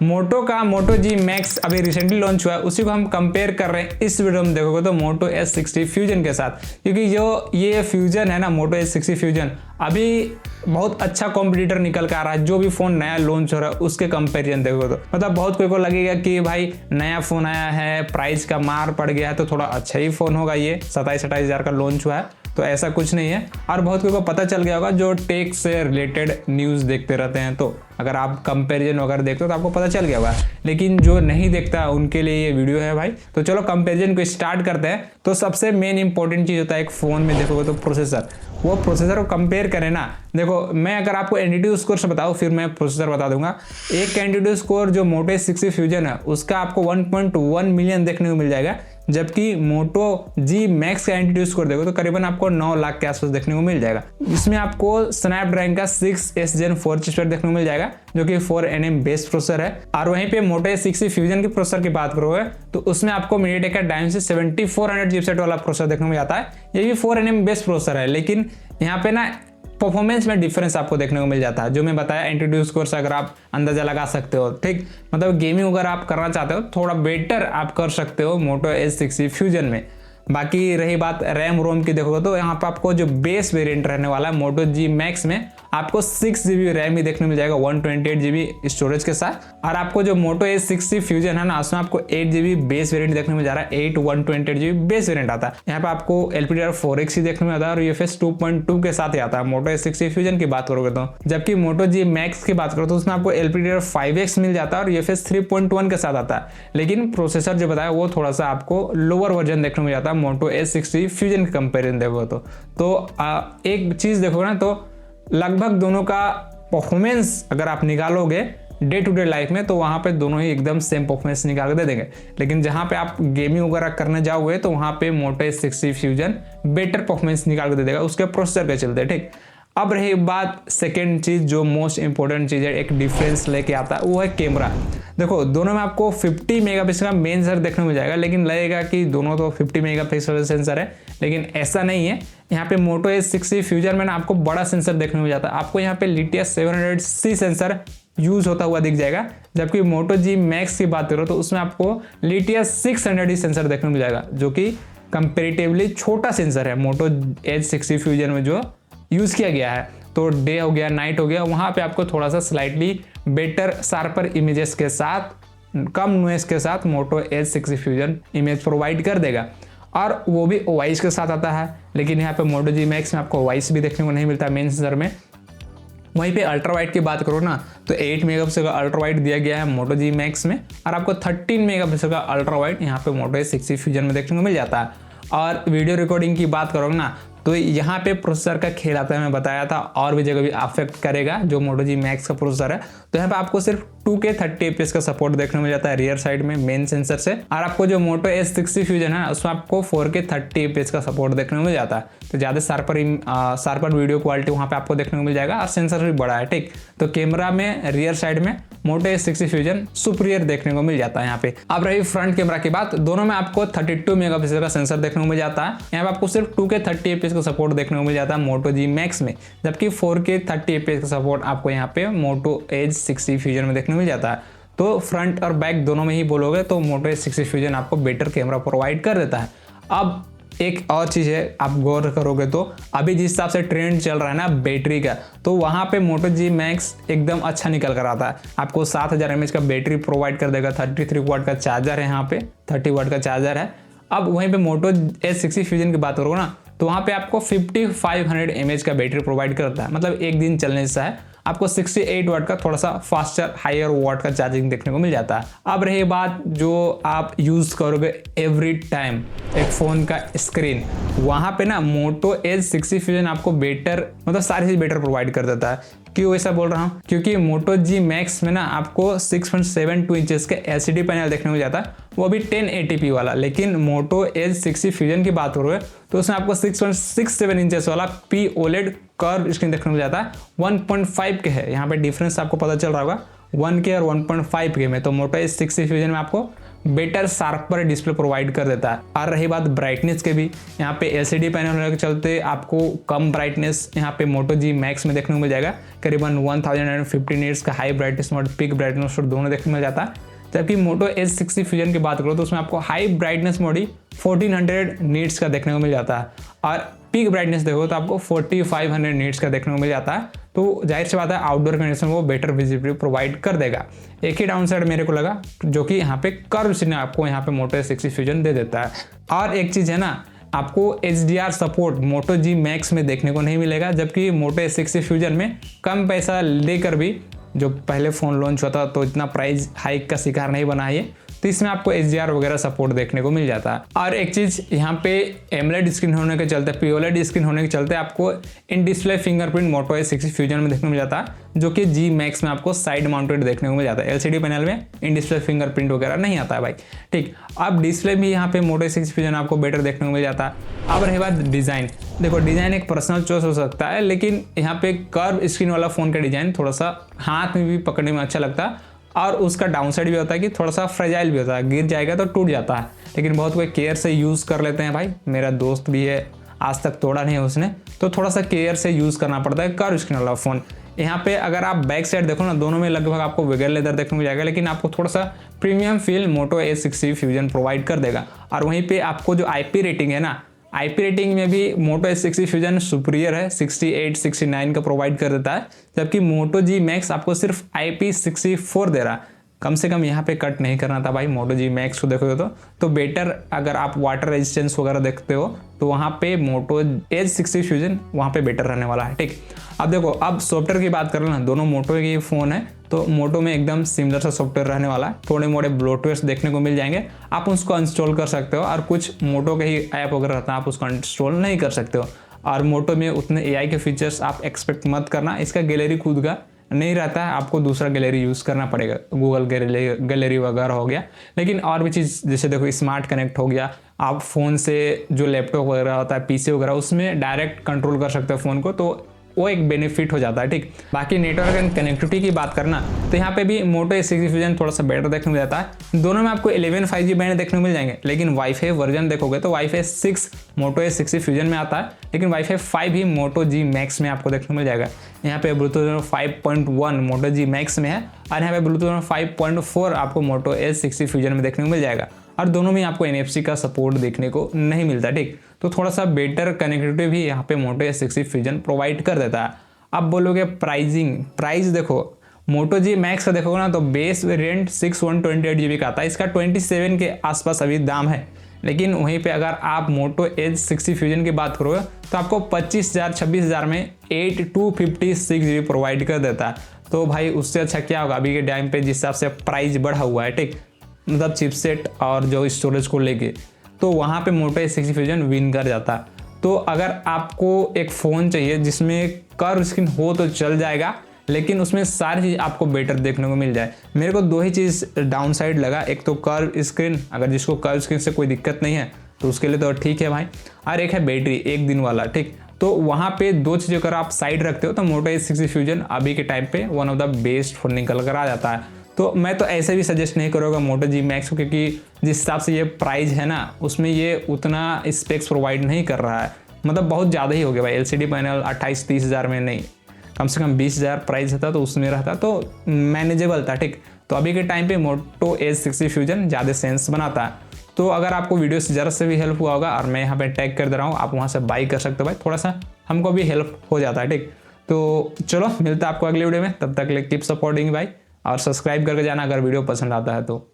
मोटो का मोटो जी मैक्स अभी recently launch हुआ है, उसी को हम कंपेयर कर रहे हैं इस वीडियो में देखोगे तो मोटो S60 फ्यूजन के साथ, क्योंकि जो ये फ्यूजन है ना मोटो S60 फ्यूजन अभी बहुत अच्छा कॉम्पिटिटर निकल कर आ रहा है। जो भी फोन नया लॉन्च हो रहा है उसके कंपैरिजन देखोगे तो मतलब बहुत कोई को लगेगा कि भाई नया फोन आया है, प्राइस का मार पड़ गया है तो थोड़ा अच्छा ही फोन होगा, ये 27-28 हज़ार का लॉन्च हुआ है, तो ऐसा कुछ नहीं है। और बहुत कोई को पता चल गया होगा जो टेक से रिलेटेड न्यूज़ देखते रहते हैं, तो अगर आप कंपैरिजन वगैरह देखते हो तो आपको पता चल गया होगा। लेकिन जो नहीं देखता उनके लिए ये वीडियो है भाई। तो चलो कंपैरिजन को स्टार्ट करते हैं। तो सबसे मेन इंपॉर्टेंट चीज़ होता है एक फ़ोन में देखोगे तो प्रोसेसर, वो प्रोसेसर को कंपेयर करें ना। देखो मैं अगर आपको एंटिट्यूड स्कोर से बताऊँ फिर मैं प्रोसेसर बता दूंगा। एक एंटिट्यूड स्कोर जो मोटो S60 फ्यूजन है उसका आपको 1.1 मिलियन देखने को मिल जाएगा, जबकि मोटो जी मैक्स का एंटिट्यूड स्कोर देखो तो करीबन आपको 9 लाख के आसपास देखने को मिल जाएगा। इसमें आपको स्नैपड्रैगन का 6S Gen 4 चिपसेट देखने को मिल जाएगा जो कि 4nm बेस प्रोसेसर है। और वहीं पे मोटो S60 फ्यूजन के प्रोसेसर की बात करोगे तो उसमें आपको मीडियाटेक का डायमेंसिटी 7400 चिपसेट वाला प्रोसेसर देखने को जाता है। ये भी 4nm बेस प्रोसेसर है, लेकिन यहाँ पे ना परफॉर्मेंस में डिफरेंस आपको देखने को मिल जाता है। जो मैं बताया एंटिट्यूड स्कोर से अगर आप अंदाजा लगा सकते हो, ठीक, मतलब गेमिंग अगर आप करना चाहते हो थोड़ा बेटर आप कर सकते हो मोटो S60 फ्यूजन में। बाकी रही बात रैम रोम की देखोगे तो यहाँ पर आपको जो बेस वेरिएंट रहने वाला है मोटो जी मैक्स में आपको 6GB रैम ही देखने को मिल जाएगा 128GB स्टोरेज के साथ। और आपको जो मोटो S60 फ्यूजन है ना उसमें आपको 8GB बेस वेरिएंट देखने को मिल जा रहा है, 128GB बेस वेरिएंट आता है। यहाँ पे आपको LPDDR4X ही देखने में आता है और UFS 2.2 के साथ ही आता है मोटो S60 फ्यूजन की बात करोगे तो। जबकि मोटो जी मैक्स की बात करो तो उसमें आपको LPDDR5X मिल जाता है और UFS 3.1 के साथ आता है। लेकिन प्रोसेसर जो बताया वो थोड़ा सा आपको लोअर वर्जन देखने को मिल जाता है मोटो S60 फ्यूजन के कंपेरिजन देखो तो एक चीज देखो ना तो लगभग दोनों का परफॉर्मेंस अगर आप निकालोगे डे टू डे लाइफ में तो वहाँ पे दोनों ही एकदम सेम परफॉर्मेंस निकाल के दे देंगे। लेकिन जहाँ पे आप गेमिंग वगैरह करने जाओगे तो वहाँ पे मोटो S60 फ्यूजन बेटर परफॉर्मेंस निकाल के दे देगा उसके प्रोसेसर के चलते, ठीक। अब रही बात सेकेंड चीज़ जो मोस्ट इंपॉर्टेंट चीज़ है, एक डिफरेंस लेके आता है, वो है कैमरा। देखो दोनों में आपको 50 मेगापिक्सल का मेन सेंसर देखने को मिल जाएगा, लेकिन लगेगा कि दोनों तो 50 मेगापिक्सल सेंसर है, लेकिन ऐसा नहीं है। यहाँ पे मोटो S60 फ्यूजन में ना आपको बड़ा सेंसर देखने को मिल जाता है। आपको यहाँ पे लिटिया 700C सेंसर यूज होता हुआ दिख जाएगा, जबकि मोटो जी मैक्स की बात करो तो उसमें आपको लिटिया 600E सेंसर देखने को मिल जाएगा जो कि कंपेरेटिवली छोटा सेंसर है मोटो S60 फ्यूजन में जो यूज़ किया गया है। तो डे हो गया, नाइट हो गया, वहाँ पे आपको थोड़ा सा स्लाइटली बेटर शार्पर इमेजेस के साथ, कम नॉइस के साथ मोटो S60 फ्यूजन इमेज प्रोवाइड कर देगा और वो भी OIS के साथ आता है। लेकिन यहाँ पे मोटो जी मैक्स में आपको OIS भी देखने को नहीं मिलता मेन सेंसर में। वहीं पे अल्ट्रा वाइड की बात करो ना तो 8 मेगापिक्सल का अल्ट्रा वाइड दिया गया है मोटो जी मैक्स में और आपको 13 मेगापिक्सल का अल्ट्रा वाइड यहाँ पे मोटो S60 फ्यूजन में देखने को मिल जाता है। और वीडियो रिकॉर्डिंग की बात करोगे ना तो यहाँ पे प्रोसेसर का खेल आता है, मैं बताया था, और भी जगह भी अफेक्ट करेगा जो मोटो जी मैक्स का प्रोसेसर है। तो यहाँ पे आपको सिर्फ 2K 30fps का सपोर्ट देखने को मिल जाता है रियर साइड में मेन सेंसर से, और आपको जो मोटो S60 फ्यूजन है उसमें आपको 4K 30fps का सपोर्ट देखने को मिल जाता है। तो ज़्यादा शार्पर वीडियो क्वालिटी वहाँ पे आपको देखने को मिल जाएगा और सेंसर भी बड़ा है, ठीक। तो कैमरा में रियर साइड में मोटो S60 फ्यूजन सुपीरियर देखने को मिल जाता है यहाँ पे। अब रही फ्रंट कैमरा की बात, दोनों में आपको 32 मेगापिक्सल का सेंसर देखने को मिल जाता है। यहाँ पे आपको सिर्फ 2K 30fps का सपोर्ट देखने को मिल जाता है मोटो जी मैक्स में, जबकि 4K 30fps का सपोर्ट आपको यहाँ पे मोटो S60 फ्यूजन में देखने को मिल जाता है। तो फ्रंट और बैक दोनों में ही बोलोगे तो मोटो S60 फ्यूजन आपको बेटर कैमरा प्रोवाइड कर देता है। अब एक और चीज़ है, आप गौर करोगे तो अभी जिस हिसाब से ट्रेंड चल रहा है ना बैटरी का, तो वहाँ पे मोटो जी मैक्स एकदम अच्छा निकल कर आता है। आपको 7000 mAh का बैटरी प्रोवाइड कर देगा, 33 वाट का चार्जर है, यहाँ पे 30 वाट का चार्जर है। अब वहीं पे मोटो S60 फ्यूजन की बात करोगे ना तो वहाँ पे आपको 5500 mAh का बैटरी प्रोवाइड करता है, मतलब एक दिन चलने से है। आपको 68 वाट का थोड़ा सा फास्टर हायर वाट का चार्जिंग देखने को मिल जाता है। अब रही बात जो आप यूज़ करोगे एवरी टाइम एक फ़ोन का स्क्रीन, वहाँ पे ना मोटो S60 फ्यूजन आपको बेटर, मतलब सारी चीज़ बेटर प्रोवाइड कर देता है। क्यों ऐसा बोल रहा हूँ, क्योंकि मोटो जी मैक्स में ना आपको 6.72 इंचेस के LCD पैनल देखने को मिल जाता है, वो भी 1080p वाला। लेकिन मोटो S60 फ्यूजन की बात करोगे तो उसमें आपको 6.67 इंचेस वाला POLED कर्व स्क्रीन देखने को मिल जाता है, 1.5 के है। यहाँ पे डिफरेंस आपको पता चल रहा होगा 1K और 1.5K में। तो मोटो S60 फ्यूजन में आपको बेटर शार्पर डिस्प्ले प्रोवाइड कर देता है। और रही बात ब्राइटनेस के भी, यहाँ पे एलसीडी पैनल होने के चलते आपको कम ब्राइटनेस यहाँ पे मोटो जी मैक्स में देखने को मिल जाएगा। करीबन 1050 नीट्स का high brightness mode, pick brightness mode दोनों देखने को मिल जाता है। जबकि मोटो S60 फ्यूजन की बात करो तो उसमें आपको हाई ब्राइटनेस मोड ही 1400 नीट्स का देखने को मिल जाता है, और पीक ब्राइटनेस देखो तो आपको 4500 नीट्स का देखने को मिल जाता है। तो जाहिर सी बात है आउटडोर कंडीशन में वो बेटर विजिबिलिटी प्रोवाइड कर देगा। एक ही डाउन साइड मेरे को लगा जो कि यहाँ पे कर्व से आपको यहाँ पे मोटो S60 फ्यूजन दे देता है। और एक चीज़ है ना, आपको HDR सपोर्ट मोटो जी मैक्स में देखने को नहीं मिलेगा, जबकि मोटो S60 फ्यूजन में कम पैसा लेकर भी, जो पहले फ़ोन लॉन्च हुआ था तो इतना प्राइस हाइक का शिकार नहीं बना है, तो इसमें आपको HDR वगैरह सपोर्ट देखने को मिल जाता है। और एक चीज़ यहाँ पे एमोलेड स्क्रीन होने के चलते, POLED स्क्रीन होने के चलते आपको in display fingerprint Moto S60 Fusion में देखने को मिल जाता है, जो कि जी मैक्स में आपको साइड माउंटेड देखने को मिल जाता है। LCD पैनल में इन डिस्प्ले फिंगरप्रिंट वगैरह नहीं आता है भाई, ठीक। अब डिस्प्ले भी यहाँ पे मोटो S60 फ्यूजन आपको बेटर देखने को मिल जाता है। अब रही बात डिज़ाइन, देखो डिज़ाइन एक पर्सनल चॉइस हो सकता है, लेकिन यहाँ पे कर्व स्क्रीन वाला फ़ोन का डिज़ाइन थोड़ा सा हाथ में भी पकड़ने में अच्छा लगता है, और उसका डाउन साइड भी होता है कि थोड़ा सा फ्रेजाइल भी होता है, गिर जाएगा तो टूट जाता है। लेकिन बहुत कोई केयर से यूज़ कर लेते हैं भाई, मेरा दोस्त भी है, आज तक तोड़ा नहीं है उसने, तो थोड़ा सा केयर से यूज़ करना पड़ता है कर्व स्क्रीन वाला फ़ोन। यहाँ पे अगर आप बैक साइड देखो ना, दोनों में लगभग आपको वेगर लेदर देखने को मिल जाएगा, लेकिन आपको थोड़ा सा प्रीमियम फील मोटो S60 फ्यूजन प्रोवाइड कर देगा। और वहीं पे आपको जो IP रेटिंग है ना, IP रेटिंग में भी मोटो S60 फ्यूजन सुपीरियर है, 68-69 का प्रोवाइड कर देता है, जबकि मोटो जी मैक्स आपको सिर्फ IP64 दे रहा है। कम से कम यहाँ पे कट नहीं करना था भाई मोटो जी मैक्स को देखोगे तो बेटर। अगर आप वाटर रेजिस्टेंस वगैरह देखते हो तो वहाँ पे मोटो S60 फ्यूजन वहाँ पे बेटर रहने वाला है, ठीक। अब देखो, अब सॉफ्टवेयर की बात कर लो ना, दोनों मोटो के फ़ोन है, तो मोटो में एकदम सिमिलर सा सॉफ्टवेयर रहने वाला है। थोड़े मोड़े ब्लोटवेयर्स देखने को मिल जाएंगे, आप उसको इंस्टॉल कर सकते हो, और कुछ मोटो के ही ऐप वगैरह रहता है आप उसको इंस्टॉल नहीं कर सकते हो। और मोटो में उतने AI के फीचर्स आप एक्सपेक्ट मत करना, इसका गैलरी खुद का नहीं रहता है, आपको दूसरा गैलरी यूज़ करना पड़ेगा, गूगल गैलरी वगैरह हो गया। लेकिन और भी चीज़ जैसे देखो स्मार्ट कनेक्ट हो गया, आप फ़ोन से जो लैपटॉप वगैरह होता है, PC वगैरह, उसमें डायरेक्ट कंट्रोल कर सकते हो फ़ोन को, तो वो एक बेनिफिट हो जाता है, ठीक। बाकी नेटवर्क एंड कनेक्टिविटी की बात करना तो यहाँ पे भी मोटो S60 फ्यूजन थोड़ा सा बेटर देखने को मिल जाता है। दोनों में आपको 11 5G बैंड देखने को मिल जाएंगे, लेकिन वाईफाई वर्जन देखोगे तो वाईफाई 6 मोटो S60 फ्यूजन में आता है, लेकिन वाईफाई 5 ही मोटो जी मैक्स में आपको देखने को मिल जाएगा। यहाँ पे ब्लूटूथ 5.1 मोटो जी मैक्स में है, और यहाँ पे ब्लूटूथ 5.4 आपको मोटो S60 फ्यूजन में देखने को मिल जाएगा। और दोनों में आपको NFC का सपोर्ट देखने को नहीं मिलता, ठीक। तो थोड़ा सा बेटर कनेक्टिविटी भी यहाँ पे मोटो S60 फ्यूजन प्रोवाइड कर देता है। अब बोलोगे प्राइस देखो, मोटो जी मैक्स का देखोगे ना तो बेस वेरिएंट 128GB का आता है, इसका 27 के आसपास अभी दाम है। लेकिन वहीं पे अगर आप मोटो S60 फ्यूजन की बात करोगे तो आपको 25,000-26,000 में 8256GB प्रोवाइड कर देता है। तो भाई उससे अच्छा क्या होगा अभी के टाइम पे, जिस हिसाब से प्राइस बढ़ा हुआ है, ठीक, मतलब चिपसेट और जो स्टोरेज को लेके, तो वहाँ पे मोटो S60 फ्यूजन विन कर जाता है। तो अगर आपको एक फ़ोन चाहिए जिसमें कर्व स्क्रीन हो तो चल जाएगा, लेकिन उसमें सारी चीज़ आपको बेटर देखने को मिल जाए। मेरे को दो ही चीज़ डाउन साइड लगा, एक तो कर्व स्क्रीन, अगर जिसको कर्व स्क्रीन से कोई दिक्कत नहीं है तो उसके लिए तो ठीक है भाई, और एक है बैटरी 1 दिन वाला, ठीक। तो वहाँ पे दो चीज़ें अगर आप साइड रखते हो तो मोटो S60 फ्यूजन अभी के टाइम पे one of the best phone निकल कर आ जाता है। तो मैं तो ऐसे भी सजेस्ट नहीं करूँगा मोटो जी मैक्स को, क्योंकि जिस हिसाब से ये प्राइस है ना, उसमें ये उतना स्पेक्स प्रोवाइड नहीं कर रहा है, मतलब बहुत ज़्यादा ही हो गया भाई। LCD पैनल 28-30 हज़ार में नहीं, कम से कम 20,000 प्राइस था तो उसमें रहता तो मैनेजेबल था, ठीक। तो अभी के टाइम पे मोटो S60 फ्यूजन ज़्यादा सेंस बनाता है। तो अगर आपको वीडियो से ज़रा से भी हेल्प हुआ होगा, और मैं यहाँ पे टैग कर दे रहा हूँ, आप वहाँ से बाई कर सकते हो भाई, थोड़ा सा हमको भी हेल्प हो जाता है, ठीक। तो चलो मिलता है आपको अगले वीडियो में, तब तक के लिए कीप सपोर्टिंग भाई, और सब्सक्राइब करके जाना अगर वीडियो पसंद आता है तो।